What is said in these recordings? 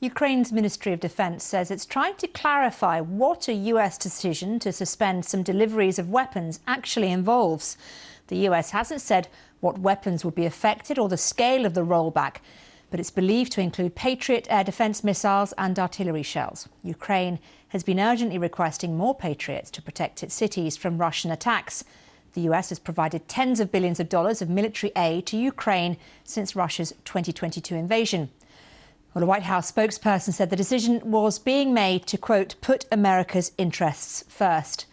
Ukraine's Ministry of Defence says it's trying to clarify what a US decision to suspend some deliveries of weapons actually involves. The US hasn't said what weapons would be affected or the scale of the rollback, but it's believed to include Patriot air defence missiles and artillery shells. Ukraine has been urgently requesting more Patriots to protect its cities from Russian attacks. The US has provided tens of billions of dollars of military aid to Ukraine since Russia's 2022 invasion. Well, a White House spokesperson said the decision was being made to, quote, put America's interests first.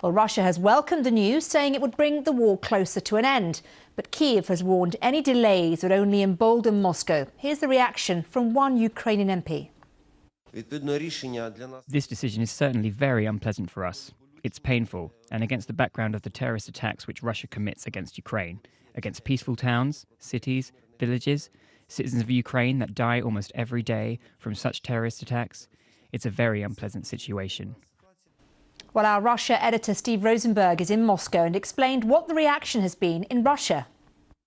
Well, Russia has welcomed the news, saying it would bring the war closer to an end. But Kyiv has warned any delays would only embolden Moscow. Here's the reaction from one Ukrainian MP. This decision is certainly very unpleasant for us. It's painful, and against the background of the terrorist attacks which Russia commits against Ukraine, against peaceful towns, cities, villages, citizens of Ukraine that die almost every day from such terrorist attacks. It's a very unpleasant situation. Well, our Russia editor Steve Rosenberg is in Moscow and explained what the reaction has been in Russia.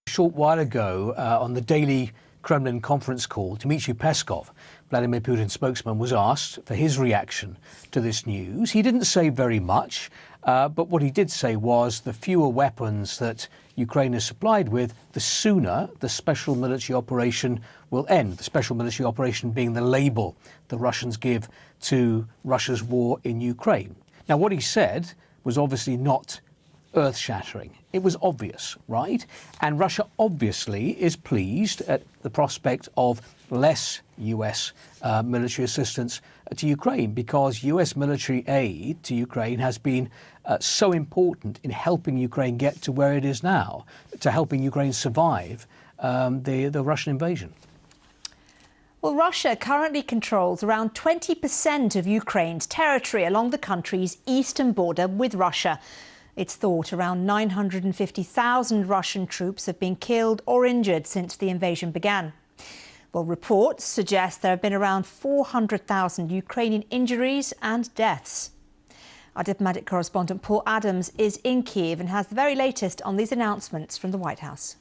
A short while ago, on the daily Kremlin conference call, Dmitry Peskov, Vladimir Putin's spokesman, was asked for his reaction to this news. He didn't say very much, but what he did say was the fewer weapons that Ukraine is supplied with, the sooner the special military operation will end. The special military operation being the label the Russians give to Russia's war in Ukraine. Now, what he said was obviously not earth-shattering. It was obvious, right? And Russia obviously is pleased at the prospect of less US military assistance to Ukraine, because US military aid to Ukraine has been so important in helping Ukraine get to where it is now, to helping Ukraine survive the Russian invasion. Well, Russia currently controls around 20% of Ukraine's territory along the country's eastern border with Russia. It's thought around 950,000 Russian troops have been killed or injured since the invasion began. Well, reports suggest there have been around 400,000 Ukrainian injuries and deaths. Our diplomatic correspondent Paul Adams is in Kyiv and has the very latest on these announcements from the White House.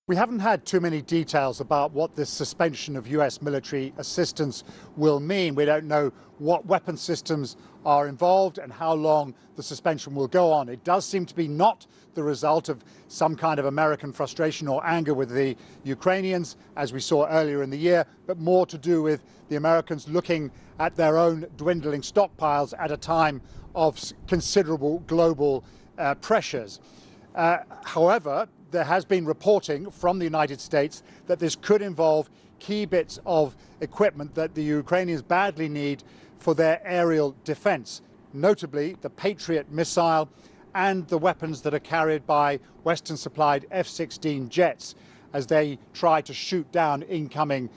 We haven't had too many details about what this suspension of US military assistance will mean. We don't know what weapon systems are involved and how long the suspension will go on. It does seem to be not the result of some kind of American frustration or anger with the Ukrainians, as we saw earlier in the year, but more to do with the Americans looking at their own dwindling stockpiles at a time of considerable global pressures. However, there has been reporting from the United States that this could involve key bits of equipment that the Ukrainians badly need for their aerial defense, notably the Patriot missile and the weapons that are carried by Western-supplied F-16 jets as they try to shoot down incoming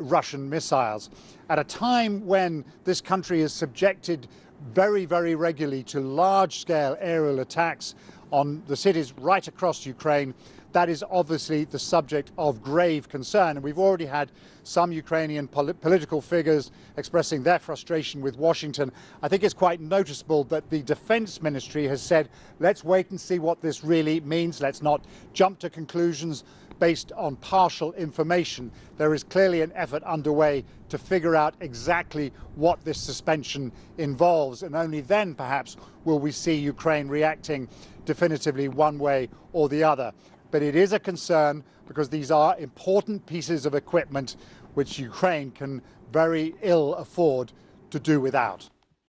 Russian missiles. At a time when this country is subjected very, very regularly to large-scale aerial attacks on the cities right across Ukraine, that is obviously the subject of grave concern. And we've already had some Ukrainian political figures expressing their frustration with Washington. I think it's quite noticeable that the Defense Ministry has said, let's wait and see what this really means. Let's not jump to conclusions based on partial information. There is clearly an effort underway to figure out exactly what this suspension involves, and only then perhaps will we see Ukraine reacting definitively one way or the other. But it is a concern because these are important pieces of equipment which Ukraine can very ill afford to do without.